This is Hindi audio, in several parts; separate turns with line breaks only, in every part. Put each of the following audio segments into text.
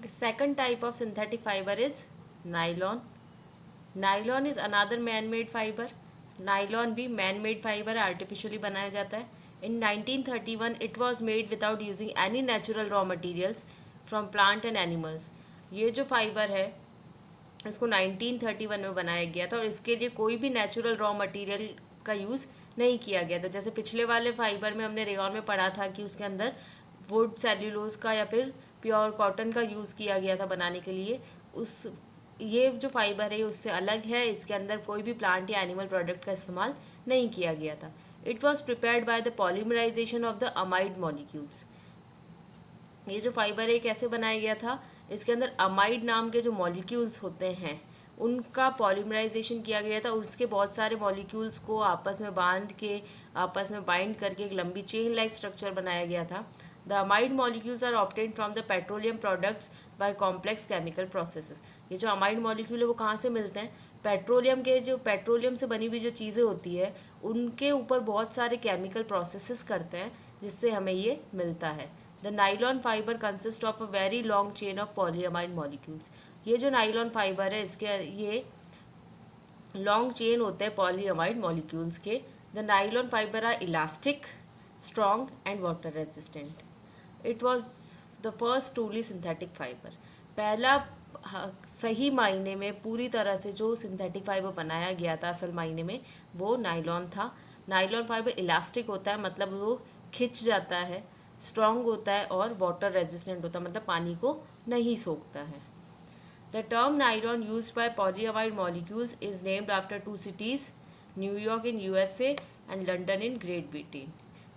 Second type of synthetic fiber is nylon. Nylon is another man made fibre. Nylon भी मैन मेड फाइबर है, आर्टिफिशियली बनाया जाता है. इन 1931 it was made without using any natural raw materials from plant and animals. ये जो फाइबर है इसको 1931 में बनाया गया था और इसके लिए कोई भी नेचुरल रॉ मटेरियल का यूज़ नहीं किया गया था. जैसे पिछले वाले फाइबर में हमने रेयॉन में पढ़ा था कि उसके अंदर वुड, सेल्यूलोज का या फिर प्योर कॉटन का यूज़ किया गया था बनाने के लिए. उस ये जो फाइबर है उससे अलग है, इसके अंदर कोई भी प्लांट या एनिमल प्रोडक्ट का इस्तेमाल नहीं किया गया था. It was prepared by the polymerisation of the amide molecules. ये जो फाइबर है कैसे बनाया गया था, इसके अंदर अमाइड नाम के जो मॉलिक्यूल्स होते हैं उनका पॉलीमराइजेशन किया गया था. उसके बहुत सारे मॉलिक्यूल्स को आपस में बांध के आपस में बाइंड करके एक लंबी चेन लाइक स्ट्रक्चर बनाया गया था. The amide molecules are obtained from the petroleum products by complex chemical processes. ये जो अमाइड मॉलिक्यूल है वो कहाँ से मिलते हैं? पेट्रोलियम से बनी हुई जो चीज़ें होती है उनके ऊपर बहुत सारे केमिकल प्रोसेसेस करते हैं जिससे हमें ये मिलता है. The nylon fibre consist of a very long chain of polyamide molecules. ये जो नाइलॉन फाइबर है इसके ये लॉन्ग चेन होते हैं पॉलीअमाइड मॉलिक्यूल्स के. The nylon fibre are elastic, strong and water resistant. It was the first truly synthetic fibre. पहला सही मायने में पूरी तरह से जो सिंथेटिक फाइबर बनाया गया था असल मायने में वो नाइलॉन था. नाइलॉन फाइबर इलास्टिक होता है, मतलब वो खिंच जाता है, स्ट्रॉन्ग होता है और वाटर रेजिस्टेंट होता है, मतलब पानी को नहीं सोखता है. The term nylon used by polyamide molecules is named after two cities, New York in USA and London in great Britain.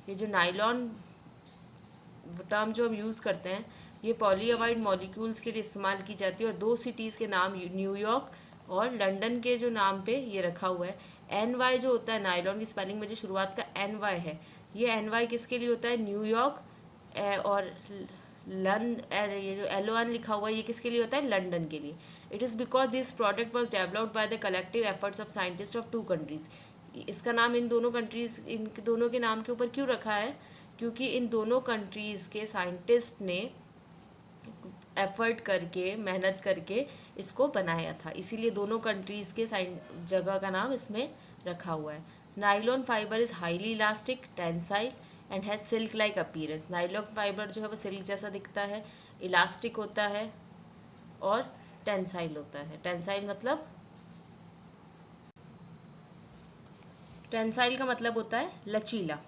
ये जो नाइलॉन टर्म जो हम यूज़ करते हैं ये पॉलीअमाइड मॉलिक्यूल्स के लिए इस्तेमाल की जाती है और दो सिटीज़ के नाम न्यूयॉर्क और लंदन के जो नाम पे ये रखा हुआ है. एन वाई जो होता है नाइलॉन की स्पेलिंग में जो शुरुआत का एन वाई है, ये एन वाई किसके लिए होता है? न्यूयॉर्क. और ये जो एल लिखा हुआ है ये किसके लिए होता है? लंदन के लिए. It is because this product was developed by the collective efforts of scientist of to countries. इसका नाम इन दोनों के नाम के ऊपर क्यों रखा है? क्योंकि इन दोनों कंट्रीज़ के साइंटिस्ट ने एफर्ट करके, मेहनत करके इसको बनाया था, इसीलिए दोनों कंट्रीज़ के जगह का नाम इसमें रखा हुआ है. Nylon fibre is highly elastic, tensile and has silk like appearance. Nylon fibre जो है वो सिल्क जैसा दिखता है, इलास्टिक होता है और टेंसाइल होता है. टेंसाइल का मतलब होता है लचीला.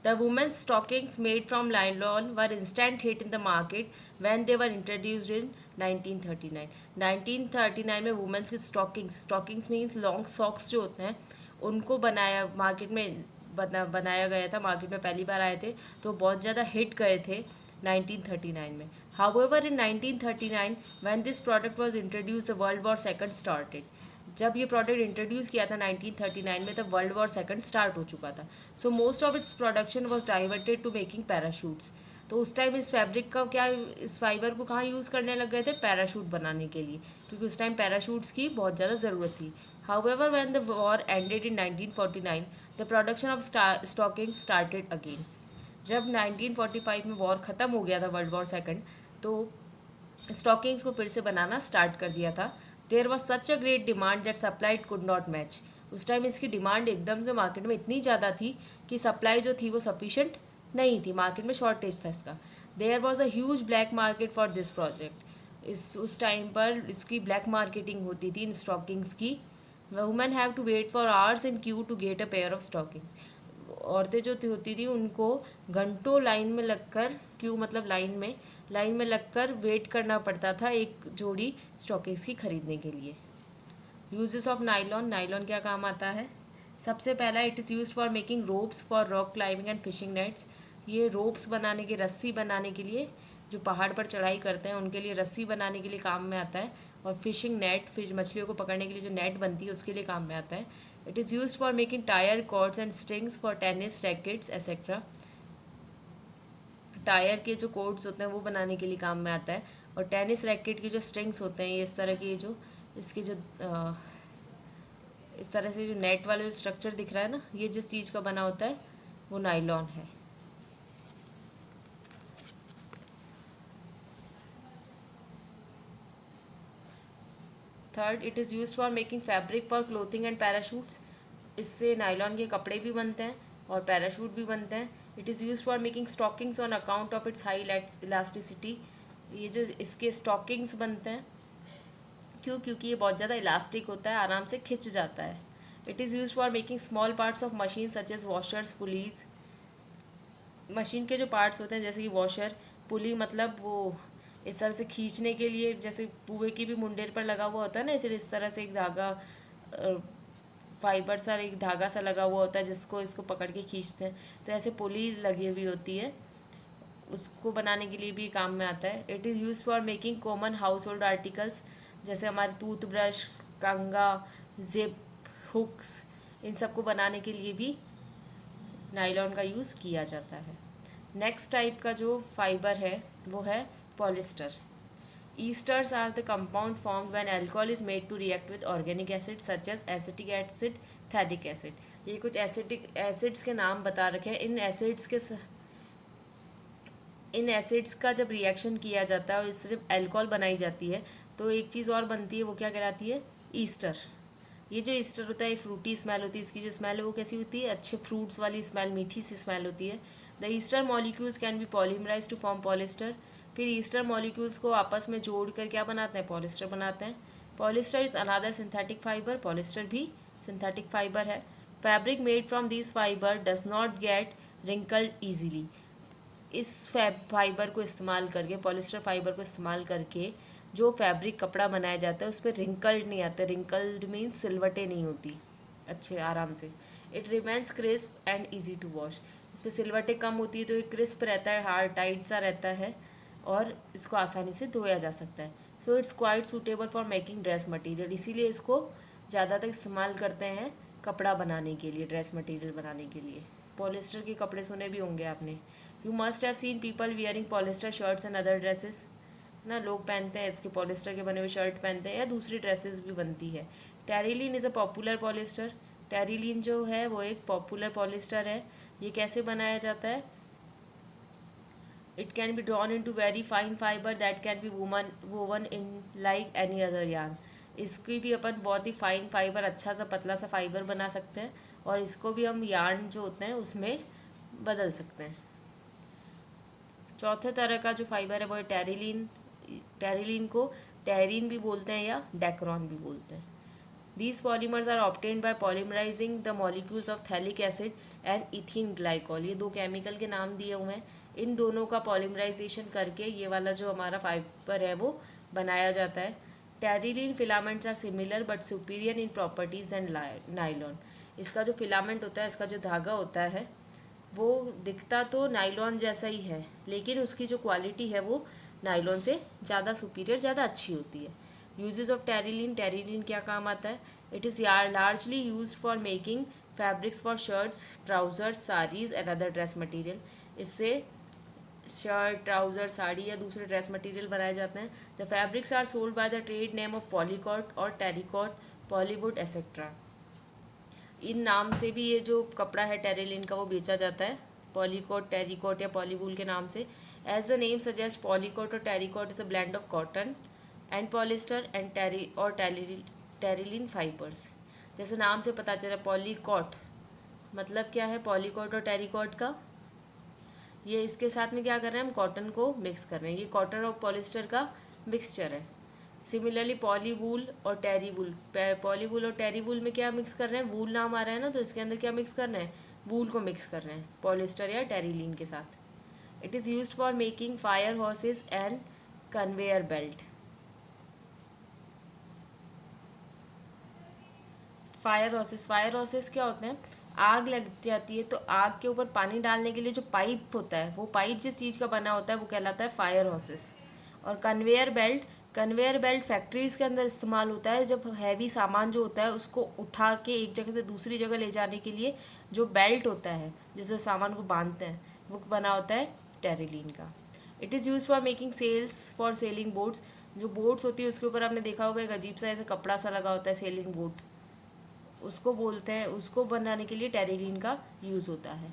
The women's stockings made from nylon were instant hit in the market when they were introduced in 1939. 1939 में वुमेंस की स्टॉकिंग्स मीन्स लॉन्ग सॉक्स जो होते हैं उनको बनाया गया था, मार्केट में पहली बार आए थे तो बहुत ज़्यादा हिट गए थे 1939 में. However, in 1939 when this product was introduced, the World War II started. जब ये प्रोडक्ट इंट्रोड्यूस किया था 1939 में तब वर्ल्ड वॉर सेकंड स्टार्ट हो चुका था. So most of its production was diverted to making parachutes. तो उस टाइम इस फाइबर को कहाँ यूज़ करने लग गए थे? पैराशूट बनाने के लिए, क्योंकि उस टाइम पैराशूट्स की बहुत ज़्यादा ज़रूरत थी. However when the war ended in 1949 the production of stocking started again. जब 1945 में वॉर ख़त्म हो गया था, वर्ल्ड वॉर सेकंड, तो स्टॉकिंग्स को फिर से बनाना स्टार्ट कर दिया था. There was such a great demand that supply could not match. उस टाइम इसकी डिमांड एकदम से मार्केट में इतनी ज़्यादा थी कि सप्लाई जो थी वो सफिशेंट नहीं थी, मार्केट में शॉर्टेज था इसका. There was a huge black market for this project. उस टाइम पर इसकी ब्लैक मार्केटिंग होती थी इन स्टॉकिंग्स की. Women have to wait for hours in queue to get a pair of stockings. औरतें जो होती थी उनको घंटों लाइन में लगकर, क्यू मतलब लाइन में लगकर वेट करना पड़ता था एक जोड़ी स्टॉकिंग्स की खरीदने के लिए. यूजेस ऑफ नाइलॉन क्या काम आता है? सबसे पहला, it is used for making ropes for rock climbing and fishing nets. ये रोप्स बनाने के, रस्सी बनाने के लिए, जो पहाड़ पर चढ़ाई करते हैं उनके लिए रस्सी बनाने के लिए काम में आता है. और फिशिंग नेट, फिश मछलियों को पकड़ने के लिए जो नेट बनती है उसके लिए काम में आता है. It is used for making tyre, cords and strings for tennis rackets etcetera. Tyre के जो कॉर्ड्स होते हैं वो बनाने के लिए काम में आता है. और टेनिस रैकेट के जो स्ट्रिंग्स होते हैं, ये इस तरह की इस तरह से जो नेट वाला जो स्ट्रक्चर दिख रहा है ना, ये जिस चीज़ का बना होता है वो नाइलॉन है. Third, it is use for making fabric for clothing and parachutes. इससे नायलॉन के कपड़े भी बनते हैं और पैराशूट भी बनते हैं। It is use for making stockings on account of its high elasticity. ये जो इसके स्टॉकिंग्स बनते हैं क्योंकि ये बहुत ज़्यादा इलास्टिक होता है, आराम से खिंच जाता है। It is use for making small parts of machine such as washers, pulleys. Machine के जो पार्ट्स होते हैं जैसे कि वॉशर, पुली, मतलब वो इस तरह से खींचने के लिए, जैसे पुए की भी मुंडेर पर लगा हुआ होता है ना, फिर इस तरह से एक धागा, फाइबर सा एक धागा सा लगा हुआ होता है जिसको इसको पकड़ के खींचते हैं, तो ऐसे पुली लगी हुई होती है, उसको बनाने के लिए भी काम में आता है। It is use for making common house hold articles, जैसे हमारे टूथब्रश, कंघा, जिप, हुक्स, इन सबको बनाने के लिए भी नायलॉन का यूज़ किया जाता है। नेक्स्ट टाइप का जो फाइबर है वो है polyester. Esters are the compound form when alcohol is made to react with organic acid such as acetic acid, phthalic acid. ये कुछ एसिटिक एसिड्स के नाम बता रखे हैं। इन एसिड्स का जब रिएक्शन किया जाता है और इससे जब अल्कोहल बनाई जाती है तो एक चीज़ और बनती है, वो क्या कहलाती है? ईस्टर। ये जो ईस्टर होता है, फ्रूटी स्मेल होती है, इसकी जो स्मेल है वो कैसी होती है? अच्छे फ्रूट्स वाली स्मेल, मीठी सी स्मेल होती है। The ester molecules can be polymerise to form polyester. फिर ईस्टर मॉलिक्यूल्स को आपस में जोड़ कर क्या बनाते हैं? पॉलिस्टर बनाते हैं। Polyester is another synthetic fibre. Polyester भी सिंथेटिक फाइबर है। Fabric made from this fibre does not gate wrinkled easily. इस फाइबर को इस्तेमाल करके, पॉलिस्टर फाइबर को इस्तेमाल करके जो फैब्रिक कपड़ा बनाया जाता है उस पर रिंकल्ड नहीं आते। रिंकल्ड मीन्स सिलवटें नहीं होती अच्छे आराम से। It remains crisp and easy to wash. इस पर सिलवटें कम होती है तो ये क्रिस्प रहता है, हार्ड टाइट सा रहता है और इसको आसानी से धोया जा सकता है। So it's quite suitable for making dress material. इसीलिए इसको ज़्यादातर इस्तेमाल करते हैं कपड़ा बनाने के लिए, ड्रेस मटीरियल बनाने के लिए। पॉलिस्टर के कपड़े सुने भी होंगे आपने। You must have seen people wearing polyester shirts and other dresses ना, लोग पहनते हैं इसके, पॉलिस्टर के बने हुए शर्ट पहनते हैं या दूसरी ड्रेसेस भी बनती है। Terylene is a popular polyester. Terylene जो है वो एक पॉपुलर पॉलिस्टर है। ये कैसे बनाया जाता है? It can be drawn into very fine fibre that can be woven in like any other yarn. इसकी भी अपन बहुत ही फाइन फाइबर, अच्छा सा पतला सा फाइबर बना सकते हैं और इसको भी हम यार्न जो होते हैं उसमें बदल सकते हैं। चौथे तरह का जो फाइबर है वो है टेरिलीन। टेरिलीन को टेरिन भी बोलते हैं या डेक्रॉन भी बोलते हैं। These polymers are obtained by polymerizing the molecules of thalic acid and ethene glycol। ये दो केमिकल के नाम दिए हुए हैं। इन दोनों का पॉलीमराइजेशन करके ये वाला जो हमारा फाइबर है वो बनाया जाता है। Terylene filaments are similar but superior in properties and nylon. इसका जो फिलामेंट होता है, इसका जो धागा होता है, वो दिखता तो नाइलॉन जैसा ही है लेकिन उसकी जो क्वालिटी है वो नाइलॉन से ज़्यादा सुपीरियर, ज़्यादा अच्छी होती है। Uses of terylene. टेरिलीन क्या काम आता है? It is largely use for making fabrics for shirts, trousers, saris and other dress material. इससे शर्ट, ट्राउज़र, साड़ी या दूसरे ड्रेस मटेरियल बनाए जाते हैं। The fabrics are sold by the trade name of Polycot और टेरिकॉट, पॉलीवुड एसेट्रा। इन नाम से भी ये जो कपड़ा है टेरिलीन का वो बेचा जाता है, पॉलीकॉट, टेरिकॉट या पॉलीवूल के नाम से। एज द नेम सजेस्ट, पॉलीकॉट और terricot is a blend of cotton and polyester and terylene fibres. जैसे नाम से पता चला, पॉलीकॉट मतलब क्या है? पॉलीकॉट और टेरिकॉट का, ये इसके साथ में क्या कर रहे हैं हम? कॉटन को मिक्स कर रहे हैं। ये कॉटन और पॉलिस्टर का मिक्सचर है। सिमिलरली पॉलीवूल और टेरीवूल, पॉलीवूल और टेरीवूल में क्या मिक्स कर रहे हैं? वूल नाम आ रहा है ना, तो इसके अंदर क्या मिक्स कर रहे हैं? वूल को मिक्स कर रहे हैं पॉलिस्टर या टेरिलीन के साथ। It is used for making fire horses and conveyor belt. Fire horses क्या होते हैं? आग लग जाती है तो आग के ऊपर पानी डालने के लिए जो पाइप होता है, वो पाइप जिस चीज़ का बना होता है वो कहलाता है फायर हॉर्सेस। और कन्वेयर बेल्ट फैक्ट्रीज़ के अंदर इस्तेमाल होता है जब हैवी सामान जो होता है उसको उठा के एक जगह से दूसरी जगह ले जाने के लिए जो बेल्ट होता है जिससे सामान को बांधते हैं, वो बना होता है टेरिलीन का। It is use for making sails for sailing boats. जो बोट्स होती है उसके ऊपर आपने देखा होगा एक अजीब सा ऐसा कपड़ा सा लगा होता है, सेलिंग बोट उसको बोलते हैं। उसको बनाने के लिए टेरिलीन का यूज़ होता है।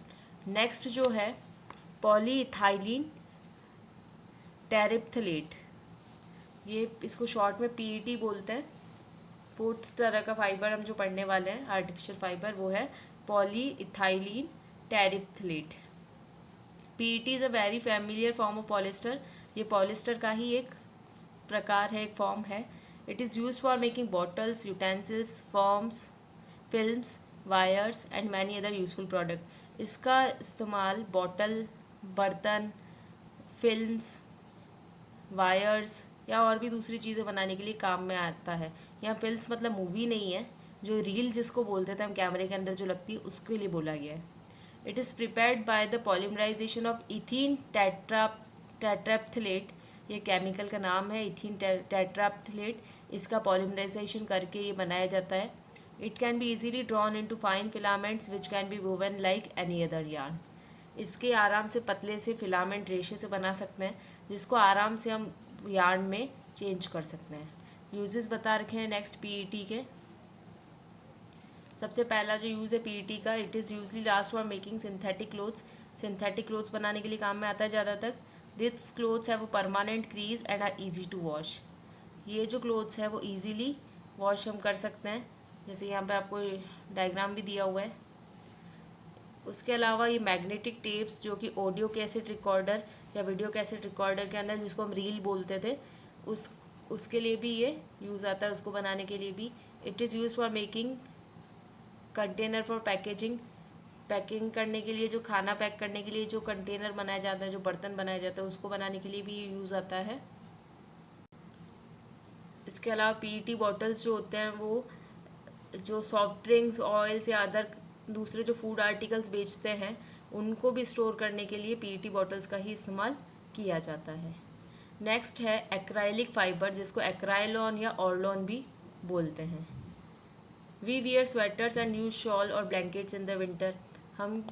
नेक्स्ट जो है पॉलीइथाइलीन टेरिप्थलेट, ये इसको शॉर्ट में PET बोलते हैं। फोर्थ तरह का फाइबर हम जो पढ़ने वाले हैं आर्टिफिशियल फाइबर, वो है polyethylene terephthalate. PET is a very familiar form of polyester. ये पॉलिस्टर का ही एक प्रकार है, एक फॉर्म है। It is use for making bottles, utensils, forms, films, wires and many other useful product. इसका इस्तेमाल बॉटल, बर्तन, फिल्म्स, वायर्स या और भी दूसरी चीज़ें बनाने के लिए काम में आता है। यहाँ फिल्म्स मतलब मूवी नहीं है, जो रील जिसको बोलते थे हम कैमरे के अंदर जो लगती है उसके लिए बोला गया है। It is prepared by the polymerisation of ethene tetraphthalate. ये केमिकल का नाम है इथीन टेट्राप्थलेट। इसका पॉलीमराइजेशन करके ये बनाया जाता है। It can be easily drawn into fine filaments which can be woven like any other yarn. इसके आराम से पतले से फिलामेंट रेशे से बना सकते हैं, जिसको आराम से हम यार्न में चेंज कर सकते हैं। यूजेस बता रखे हैं नेक्स्ट पीईटी के। सबसे पहला जो यूज़ है पीईटी का, it is usually last for making synthetic clothes. Synthetic clothes बनाने के लिए काम में आता है ज़्यादातर। This clothes have a permanent crease and are easy to wash. ये जो क्लोथ्स है वो ईजीली वॉश हम कर सकते हैं, जैसे यहाँ पे आपको डायग्राम भी दिया हुआ है। उसके अलावा ये मैग्नेटिक टेप्स जो कि ऑडियो कैसेट रिकॉर्डर या वीडियो कैसेट रिकॉर्डर के अंदर जिसको हम रील बोलते थे उसके लिए भी ये यूज़ आता है, उसको बनाने के लिए भी। It is use for making container for packaging. Packing करने के लिए, जो खाना पैक करने के लिए जो कंटेनर बनाया जाता है, जो बर्तन बनाया जाता है, उसको बनाने के लिए भी ये यूज़ आता है। इसके अलावा पीईटी बॉटल्स जो होते हैं वो जो सॉफ्ट ड्रिंक्स, ऑयल्स या अदर दूसरे जो फूड आर्टिकल्स बेचते हैं उनको भी स्टोर करने के लिए पीईटी बॉटल्स का ही इस्तेमाल किया जाता है। नेक्स्ट है एक्राइलिक फाइबर, जिसको एक्राइलॉन या ऑर्लॉन भी बोलते हैं। We wear sweaters and use shawl और ब्लैंकेट्स इन द विंटर। हम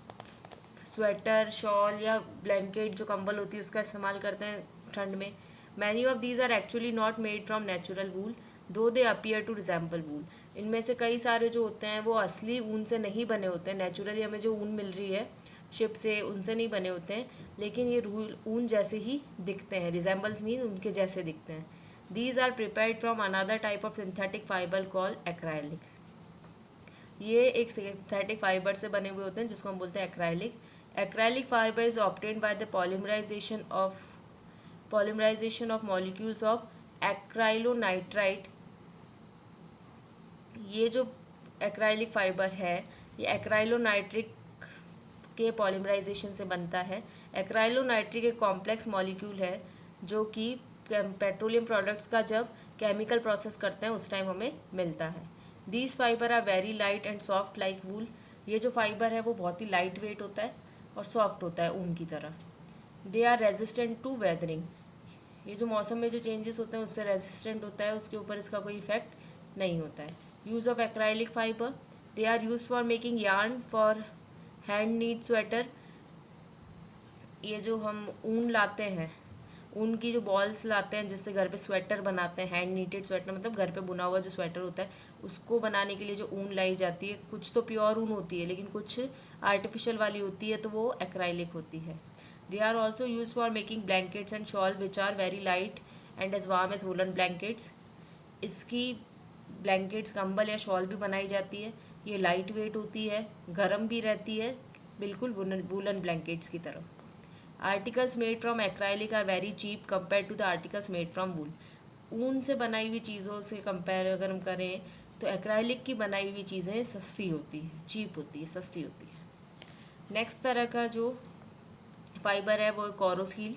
स्वेटर, शॉल या ब्लैंकेट जो कंबल होती है उसका इस्तेमाल करते हैं ठंड में। Many of these are actually not made from natural wool though they appear to resemble wool. इनमें से कई सारे जो होते हैं वो असली ऊन से नहीं बने होते हैं। नेचुरली हमें जो ऊन मिल रही है शिप से, उनसे नहीं बने होते हैं, लेकिन ये ऊन जैसे ही दिखते हैं। रिजेंबल्स मीन उनके जैसे दिखते हैं। These are prepared from another type of synthetic fibre called acrylic. ये एक सिंथेटिक फाइबर से बने हुए होते हैं जिसको हम बोलते हैं acrylic. Acrylic fibre is obtained by the polymerisation of molecules of acrylonitrile. ये जो एक्राइलिक फाइबर है ये एक्राइलोनाइट्रिक के पॉलीमराइजेशन से बनता है। एक्राइलोनाइट्रिक एक कॉम्प्लेक्स मॉलिक्यूल है जो कि पेट्रोलियम प्रोडक्ट्स का जब केमिकल प्रोसेस करते हैं उस टाइम हमें मिलता है। These fibre are very light and soft like wool. ये जो फाइबर है वो बहुत ही लाइट वेट होता है और सॉफ्ट होता है ऊन की तरह। They are resistant to weathering. ये जो मौसम में जो चेंजेस होते हैं उससे रेजिस्टेंट होता है, उसके ऊपर इसका कोई इफेक्ट नहीं होता है। Use of acrylic fibre, they are use for making yarn for hand knit sweater. ये जो हम ऊन लाते हैं, ऊन की जो बॉल्स लाते हैं जिससे घर पे स्वेटर बनाते हैं, हैंड नीटेड स्वेटर मतलब घर पे बुना हुआ जो स्वेटर होता है उसको बनाने के लिए जो ऊन लाई जाती है, कुछ तो प्योर ऊन होती है लेकिन कुछ आर्टिफिशियल वाली होती है, तो वो एक्राइलिक होती है। They are also use for making blankets and shawl which are very light and as warm as woollen blankets. इसकी ब्लैंकेट्स, कंबल या शॉल भी बनाई जाती है। ये लाइट वेट होती है, गर्म भी रहती है, बिल्कुल वुलन ब्लैंकेट्स की तरह। Articles made from acrylic are very cheap compare to the articles made from wool. ऊन से बनाई हुई चीज़ों से कंपेयर अगर हम करें तो एक्राइलिक की बनाई हुई चीज़ें सस्ती होती है, चीप होती है, सस्ती होती है। नेक्स्ट तरह का जो फाइबर है वो Koroseal.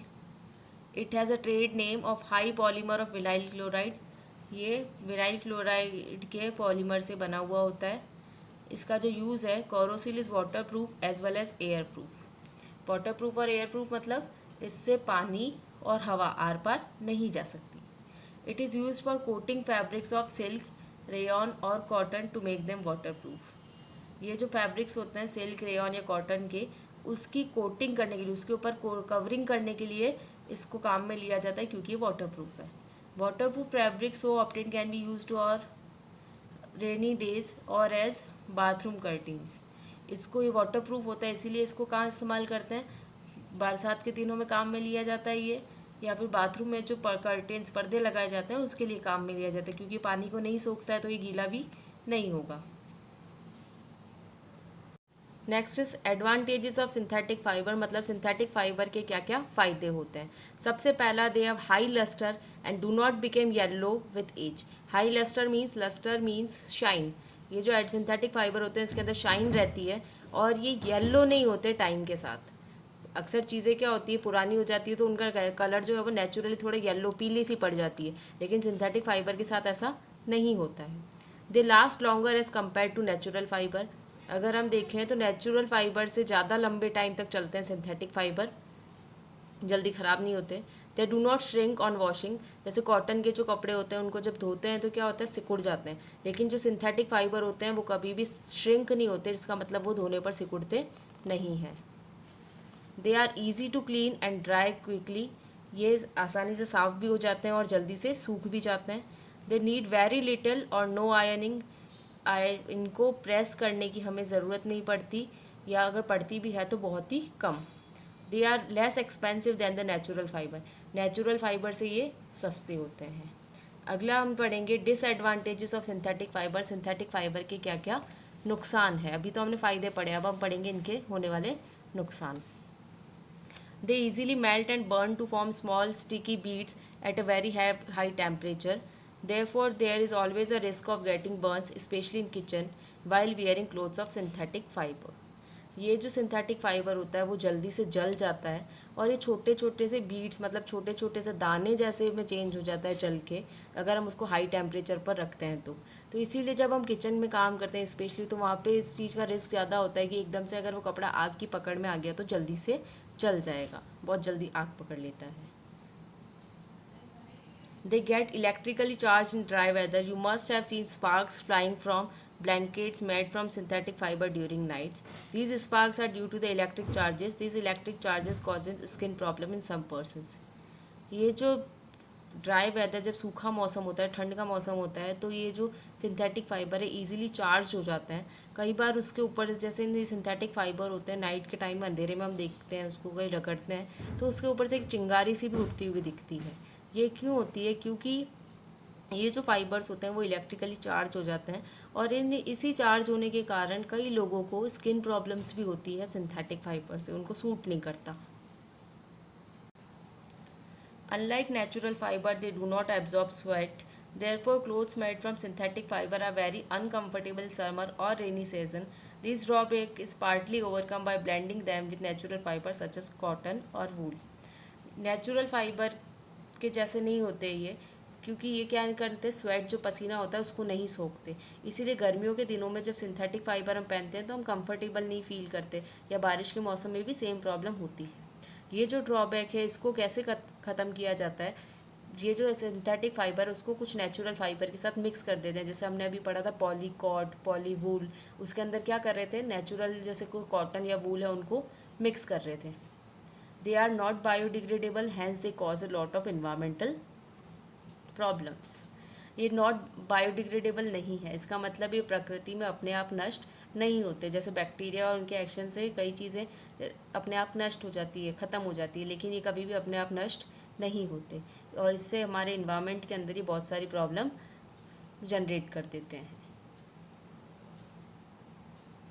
It has a trade name of high polymer of vinyl chloride. ये विनाइल क्लोराइड के पॉलीमर से बना हुआ होता है। इसका जो यूज़ है, Koroseal is waterproof as well as airproof. Waterproof और एयर प्रूफ मतलब इससे पानी और हवा आर पार नहीं जा सकती। It is use for coating fabrics of silk, rayon और cotton to make them waterproof. ये जो फैब्रिक्स होते हैं सिल्क, रेयॉन या कॉटन के, उसकी कोटिंग करने के लिए, उसके ऊपर कवरिंग करने के लिए इसको काम में लिया जाता है क्योंकि ये वाटर प्रूफ है। Waterproof fabric so often can be use to और रेनी डेज और एज बाथरूम कर्टेंस। इसको ये वाटर प्रूफ होता है इसीलिए इसको कहाँ इस्तेमाल करते हैं, बरसात के दिनों में काम में लिया जाता है ये, या फिर बाथरूम में जो कर्टेन्स पर्दे लगाए जाते हैं उसके लिए काम में लिया जाता है, क्योंकि पानी को नहीं सोखता है तो ये गीला भी नहीं होगा। Next is advantages of synthetic fibre, मतलब सिंथेटिक फाइबर के क्या क्या फ़ायदे होते हैं। सबसे पहला, they have high lustre and do not become yellow with age. High lustre means shine. ये जो सिंथेटिक फाइबर होते हैं इसके अंदर शाइन रहती है और ये येलो नहीं होते टाइम के साथ। अक्सर चीज़ें क्या होती है, पुरानी हो जाती है तो उनका कलर जो है वो नेचुरली थोड़ा येलो पीली सी पड़ जाती है, लेकिन सिंथेटिक फाइबर के साथ ऐसा नहीं होता है। They last longer as compare to natural fibre. अगर हम देखें तो नेचुरल फाइबर से ज़्यादा लंबे टाइम तक चलते हैं सिंथेटिक फाइबर, जल्दी ख़राब नहीं होते। They do not shrink on washing. जैसे कॉटन के जो कपड़े होते हैं उनको जब धोते हैं तो क्या होता है, सिकुड़ जाते हैं, लेकिन जो सिंथेटिक फाइबर होते हैं वो कभी भी श्रिंक नहीं होते, इसका मतलब वो धोने पर सिकुड़ते नहीं हैं। They are easy to clean and dry quickly. ये आसानी से साफ़ भी हो जाते हैं और जल्दी से सूख भी जाते हैं। दे नीड वेरी लिटिल और नो आयनिंग। इनको प्रेस करने की हमें ज़रूरत नहीं पड़ती, या अगर पड़ती भी है तो बहुत ही कम। They are less expensive than the natural fibre. Natural fibre से ये सस्ते होते हैं। अगला हम पढ़ेंगे disadvantages of synthetic fibre. Synthetic fibre के क्या क्या नुकसान है। अभी तो हमने फ़ायदे पढ़े, अब हम पढ़ेंगे इनके होने वाले नुकसान। They easily melt and burn to form small sticky beads at a very high temperature. Therefore, there is always a risk of getting burns, especially in kitchen, while wearing clothes of synthetic fiber. ये जो सिंथेटिक फाइबर होता है वो जल्दी से जल जाता है और ये छोटे छोटे से बीड्स, मतलब छोटे छोटे से दाने जैसे में चेंज हो जाता है जल के, अगर हम उसको हाई टेम्परेचर पर रखते हैं तो इसीलिए जब हम किचन में काम करते हैं स्पेशली, तो वहाँ पे इस चीज़ का रिस्क ज़्यादा होता है कि एकदम से अगर वो कपड़ा आग की पकड़ में आ गया तो जल्दी से जल जाएगा, बहुत जल्दी आग पकड़ लेता है। They get electrically charged in dry weather. You must have seen sparks flying from blankets made from synthetic fiber during nights. These sparks are due to the electric charges. These electric charges causes skin problem in some persons. ये जो ड्राई वेदर, जब सूखा मौसम होता है, ठंड का मौसम होता है, तो ये जो सिंथेटिक फाइबर है ईजिली चार्ज हो जाता है। कई बार उसके ऊपर जैसे सिंथेटिक फाइबर होते हैं, नाइट के टाइम अंधेरे में हम देखते हैं उसको, कहीं रगड़ते हैं तो उसके ऊपर से एक चिंगारी सी भी उठती हुई दिखती है। ये क्यों होती है? क्योंकि ये जो फाइबर्स होते हैं वो इलेक्ट्रिकली चार्ज हो जाते हैं और इसी चार्ज होने के कारण कई लोगों को स्किन प्रॉब्लम्स भी होती है सिंथेटिक फाइबर से, उनको सूट नहीं करता। Unlike natural fiber, they do not absorb sweat. Therefore, clothes made from synthetic fiber are very uncomfortable summer or rainy season. This drawback is partly overcome by blending them with natural fiber such as cotton or wool. Natural fiber के जैसे नहीं होते ये, क्योंकि ये क्या करते हैं, स्वेट जो पसीना होता है उसको नहीं सोखते। इसीलिए गर्मियों के दिनों में जब सिंथेटिक फाइबर हम पहनते हैं तो हम कंफर्टेबल नहीं फील करते, या बारिश के मौसम में भी सेम प्रॉब्लम होती है। ये जो ड्रॉबैक है इसको कैसे ख़त्म किया जाता है, ये जो सिंथेटिक फाइबर उसको कुछ नेचुरल फाइबर के साथ मिक्स कर देते हैं। जैसे हमने अभी पढ़ा था पॉलीकॉट, पॉलीवूल, उसके अंदर क्या कर रहे थे, नेचुरल जैसे कोई कॉटन या वूल है उनको मिक्स कर रहे थे। They are not biodegradable, hence they cause a lot of environmental problems. ये नॉट बायोडिग्रेडेबल नहीं है, इसका मतलब ये प्रकृति में अपने आप नष्ट नहीं होते। जैसे बैक्टीरिया और उनके एक्शन से कई चीज़ें अपने आप नष्ट हो जाती है, ख़त्म हो जाती है, लेकिन ये कभी भी अपने आप नष्ट नहीं होते और इससे हमारे इन्वायरमेंट के अंदर ही बहुत सारी प्रॉब्लम जनरेट कर देते हैं।